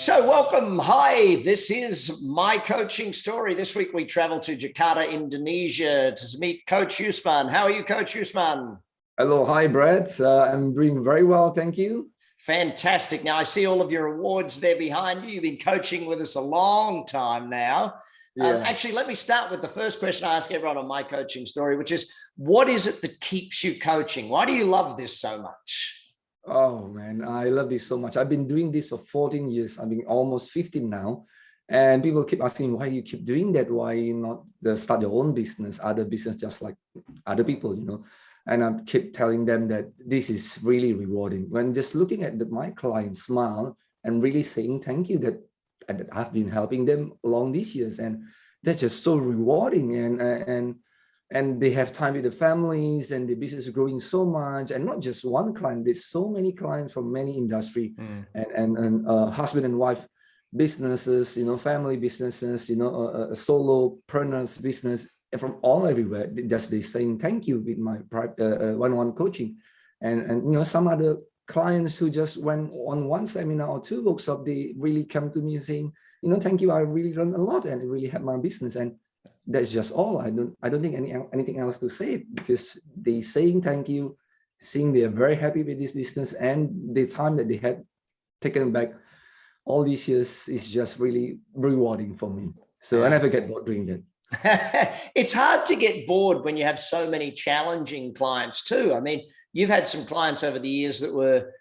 So welcome. Hi, this is my coaching story. This week we travel to Jakarta, Indonesia to meet Coach Yusman. How are you, Coach Yusman? Hello. Hi, Brett. I'm doing very well. Thank you. Fantastic. Now I see all of your awards there behind you. You've been coaching with us a long time now. Yeah. Actually, let me start with the first question I ask everyone on my coaching story, which is, what is it that keeps you coaching? Why do you love this so much? Oh, man, I love this so much. I've been doing this for 14 years. I've been almost 15 now. And people keep asking why you keep doing that. Why you not start your own business, other business, just like other people. And I keep telling them that this is really rewarding. When just looking at my clients smile and really saying thank you that I've been helping them along these years. And that's just so rewarding. And they have time with the families, and the business is growing so much. And not just one client, there's so many clients from many industry, and husband and wife businesses, family businesses, solopreneurs business, and from all everywhere. Just they saying thank you with my one-on-one coaching, and some other clients who just went on one seminar or two workshop, they really come to me saying, thank you, I really learned a lot, and it really helped my business. And that's just all. I don't think anything else to say, because they saying thank you, seeing they are very happy with this business, and the time that they had taken back all these years is just really rewarding for me. So I never get bored doing that. It's hard to get bored when you have so many challenging clients too. I mean, you've had some clients over the years that were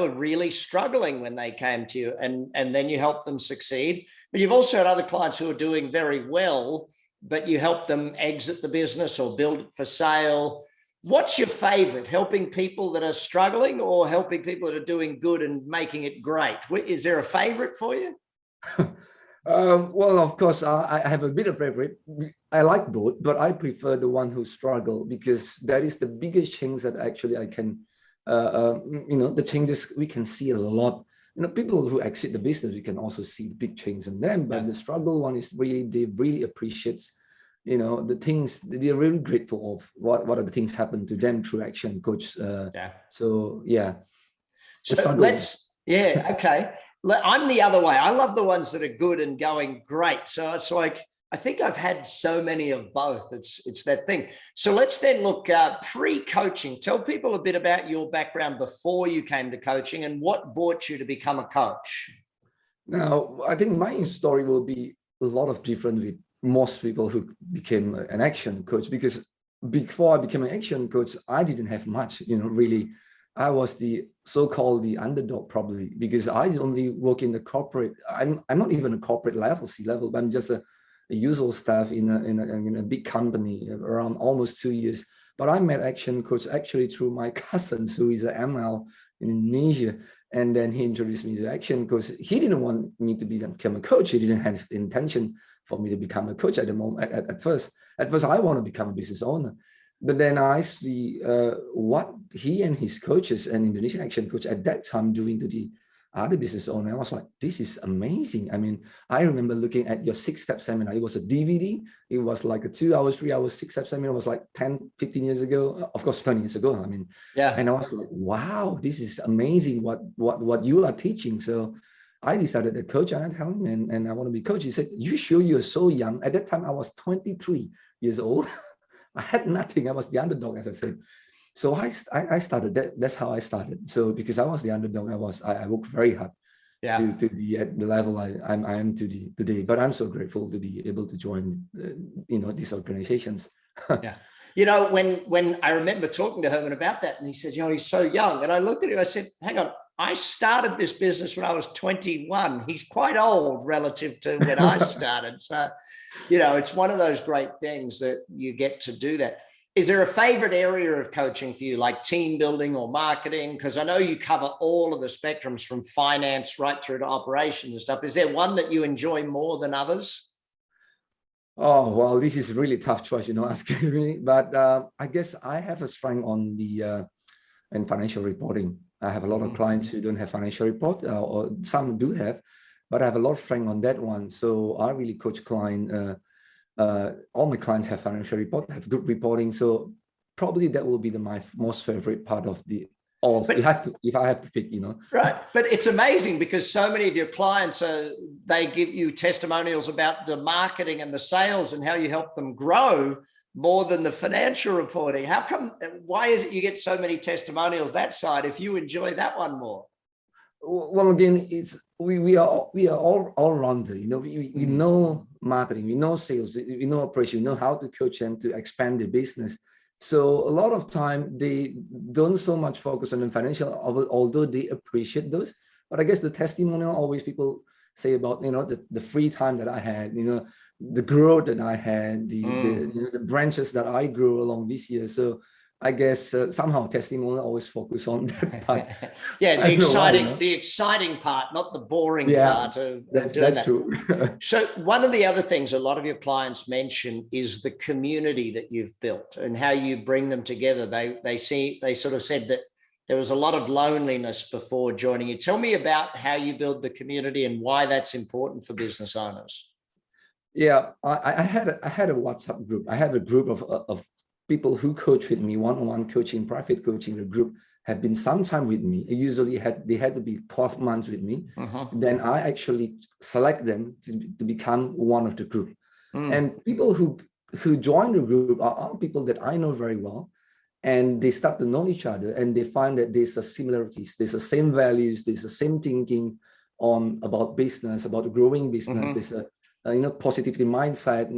really struggling when they came to you, and then you helped them succeed. But you've also had other clients who are doing very well, but you help them exit the business or build it for sale. What's your favorite, helping people that are struggling or helping people that are doing good and making it great? Is there a favorite for you? Well, of course, I have a bit of favorite. I like both, but I prefer the one who struggle, because that is the biggest change that actually I can, the changes we can see a lot. People who exit the business, we can also see the big change in them, but the struggle one is really, they really appreciate, the things, they're really grateful of what are the things happen to them through Action Coach. So okay. I'm the other way. I love the ones that are good and going great. So it's like, I think I've had so many of both. It's that thing. So let's then look pre-coaching. Tell people a bit about your background before you came to coaching and what brought you to become a coach. Now, I think my story will be a lot of different with most people who became an action coach, because before I became an action coach, I didn't have much, really. I was the so-called the underdog, probably, because I only work in the corporate. I'm not even a corporate level, C-level, but I'm just a usual staff in a big company around almost 2 years. But I met Action Coach actually through my cousins, who is an ML in Indonesia. And then he introduced me to Action Coach. He didn't want me to become a coach. He didn't have intention for me to become a coach at the moment. At first, I want to become a business owner. But then I see what he and his coaches and Indonesian Action Coach at that time doing to the other business owner. I was like, this is amazing. I mean, I remember looking at your 6-step seminar. It was a DVD. It was like a 2 hours, 3 hours, 6-step seminar. It was like 10, 15 years ago. Of course, 20 years ago. I mean, and I was like, wow, this is amazing what you are teaching. So I decided to coach, and I tell him, and I want to be coach. He said, you sure you're so young? At that time, I was 23 years old. I had nothing. I was the underdog, as I said. So I started. That's how I started. So because I was the underdog, I worked very hard to at the level I am today. But I'm so grateful to be able to join these organizations. When I remember talking to Herman about that, and he said, he's so young, and I looked at him. I said, hang on. I started this business when I was 21. He's quite old relative to when I started. So, it's one of those great things that you get to do that. Is there a favorite area of coaching for you, like team building or marketing? Because I know you cover all of the spectrums from finance right through to operations and stuff. Is there one that you enjoy more than others? Oh, well, this is a really tough choice, asking me. But I guess I have a strength on the in financial reporting. I have a lot of clients who don't have financial report, or some do have, but I have a lot of strength on that one. So I really coach client. All my clients have financial report, have good reporting. So probably that will be my most favorite part of the Or if I have to pick, Right. But it's amazing because so many of your clients they give you testimonials about the marketing and the sales and how you help them grow more than the financial reporting. Why is it you get so many testimonials that side if you enjoy that one more? Well, again, we are all rounder. We know marketing, we know sales, we know operation, we know how to coach them to expand their business. So a lot of time they don't so much focus on the financial, although they appreciate those. But I guess the testimonial always people say about the free time that I had, the growth that I had, the branches that I grew along this year. So I guess somehow testimonial always focus on that part. Yeah, the exciting part, not the boring part of that's doing that. True. So one of the other things a lot of your clients mention is the community that you've built and how you bring them together. They sort of said that there was a lot of loneliness before joining you. Tell me about how you build the community and why that's important for business owners. Yeah, I had a WhatsApp group. I had a group of people who coach with me, one-on-one coaching, private coaching. The group have been some time with me. Usually they had to be 12 months with me. Then I actually select them to become one of the group. And people who join the group are people that I know very well. And they start to know each other and they find that there's a similarities, there's the same values, there's the same thinking about business, about growing business. There's a positivity mindset,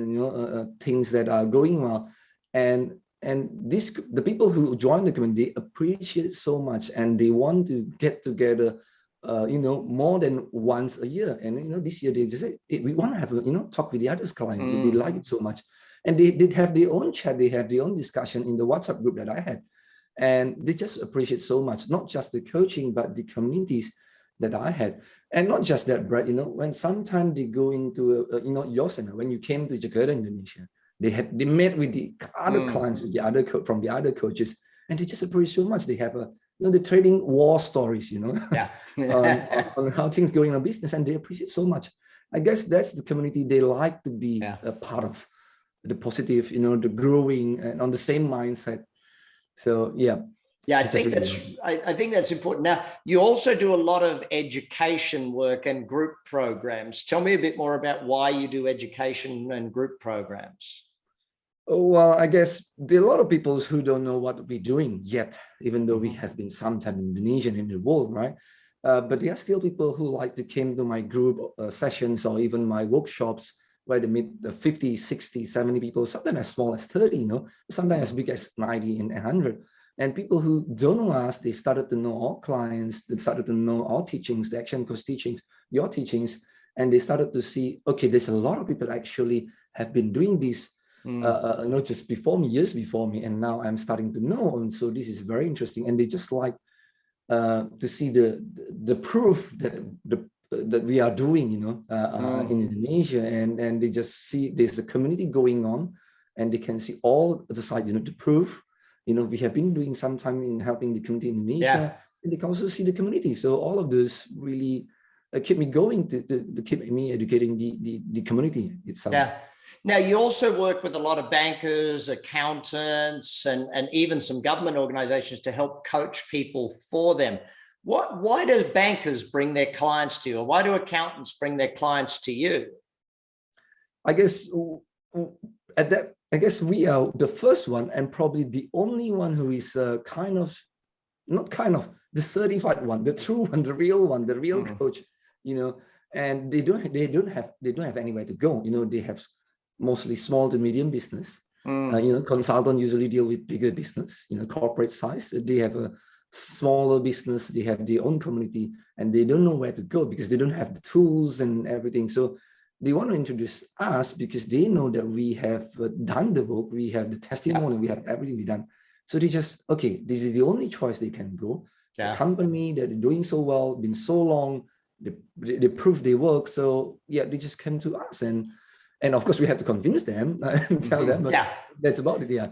things that are going well. And the people who join the community appreciate so much and they want to get together, more than once a year. And, this year they just say, we want to have a, talk with the others client. They like it so much. And they have their own chat, they have their own discussion in the WhatsApp group that I had. And they just appreciate so much, not just the coaching, but the communities that I had. And not just that, Brad, when sometimes they go into, your center, when you came to Jakarta, Indonesia, they met with the other clients, with the from the other coaches, and they just appreciate so much. They have the trading war stories, on how things going in a business, and they appreciate so much. I guess that's the community they like to be a part of, the positive, the growing and on the same mindset. So yeah. Yeah, I think that's important. Now, you also do a lot of education work and group programs. Tell me a bit more about why you do education and group programs. Well, I guess there are a lot of people who don't know what we're doing yet, even though we have been sometime in Indonesia and in the world, right? But there are still people who like to come to my group sessions or even my workshops where they meet 50, 60, 70 people, sometimes as small as 30, sometimes as big as 90 and 100. And people who don't know us, they started to know our clients, they started to know our teachings, the Action Coach teachings, your teachings, and they started to see, okay, there's a lot of people actually have been doing this, not just before me, years before me, and now I'm starting to know, and so this is very interesting. And they just like to see the proof that we are doing, in Indonesia, and they just see there's a community going on, and they can see all the side, the proof. We have been doing some time in helping the community in Indonesia, and they can also see the community. So all of this really keep me going to keep me educating the community itself. Yeah. Now, you also work with a lot of bankers, accountants, and even some government organizations to help coach people for them. Why do bankers bring their clients to you, or why do accountants bring their clients to you? I guess we are the first one and probably the only one who is the certified one, the true one, the real coach, and they don't have anywhere to go. They have mostly small to medium business. Consultants usually deal with bigger business, corporate size. They have a smaller business, they have their own community, and they don't know where to go because they don't have the tools and everything. So they want to introduce us because they know that we have done the work, we have the testimony, we have everything we done. So they just, okay, this is the only choice they can go. A company that is doing so well, been so long, they prove they work. So yeah, they just came to us, and of course we have to convince them and tell them. But that's about it. Yeah.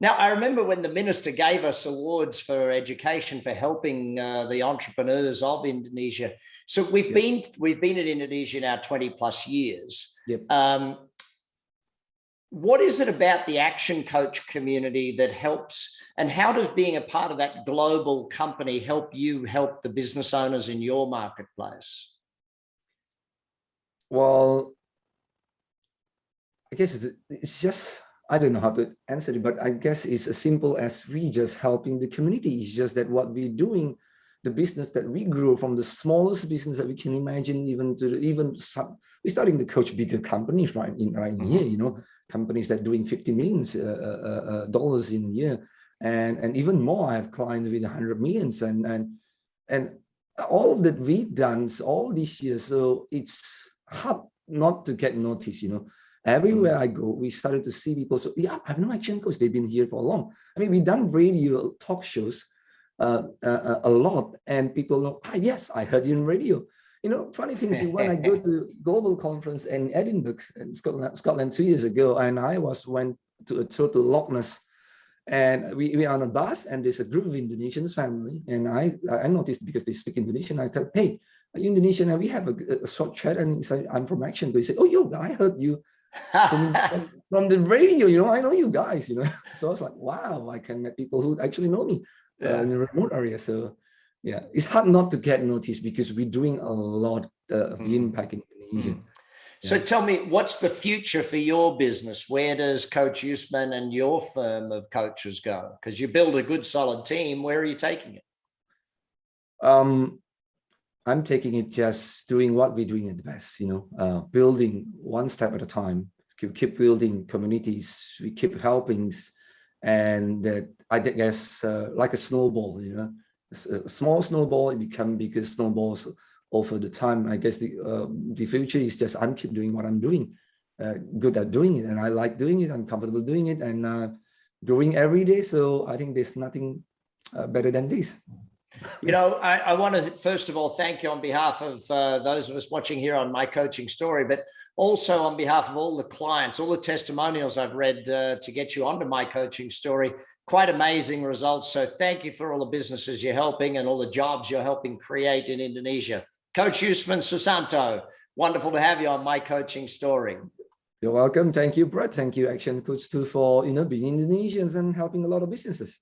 Now, I remember when the minister gave us awards for education for helping the entrepreneurs of Indonesia. So we've been in Indonesia now 20 plus years. Yep. what is it about the Action Coach community that helps, and how does being a part of that global company help you help the business owners in your marketplace? Well, I guess it's just, I don't know how to answer it, but I guess it's as simple as we just helping the community. It's just that what we're doing, the business that we grew from the smallest business that we can imagine, even to we're starting to coach bigger companies right in here, you know, companies that doing $50 million dollars in a year, and even more. I have clients with 100 millions, and all that we've done all these years. So it's hard not to get noticed, you know. Everywhere I go, we started to see people. So yeah, I know Action Coach. They've been here for long. I mean, we've done radio talk shows a lot, and people know, yes, I heard you on radio. You know, funny thing is, when I go to global conference in Edinburgh, in Scotland 2 years ago, and I went to a total Loch Ness, and we are on a bus, and there's a group of Indonesians family, and I noticed because they speak Indonesian. I thought, hey, are you Indonesian? And we have a short chat, and he said, I'm from Action Coach. He said, oh, yo, I heard you from the radio, you know, I know you guys, you know. So I was like, wow, I can meet people who actually know me in the remote area. So yeah, it's hard not to get noticed because we're doing a lot of impact in Indonesia. So tell me, what's the future for your business? Where does Coach Yusman and your firm of coaches go? Because you build a good, solid team. Where are you taking it? I'm taking it just doing what we're doing at the best, you know, building one step at a time, keep building communities, we keep helping, and that I guess like a snowball, you know, a small snowball, it become bigger snowballs over the time. I guess the future is just I'm keep doing what I'm doing, good at doing it, and I like doing it, I'm comfortable doing it, and growing every day. So I think there's nothing better than this. You know, I want to first of all thank you on behalf of those of us watching here on My Coaching Story, but also on behalf of all the clients, all the testimonials I've read to get you onto My Coaching Story. Quite amazing results. So thank you for all the businesses you're helping and all the jobs you're helping create in Indonesia. Coach Yusman Susanto, wonderful to have you on My Coaching Story. You're welcome. Thank you, Brett. Thank you, Action Coach, too, for being Indonesians and helping a lot of businesses.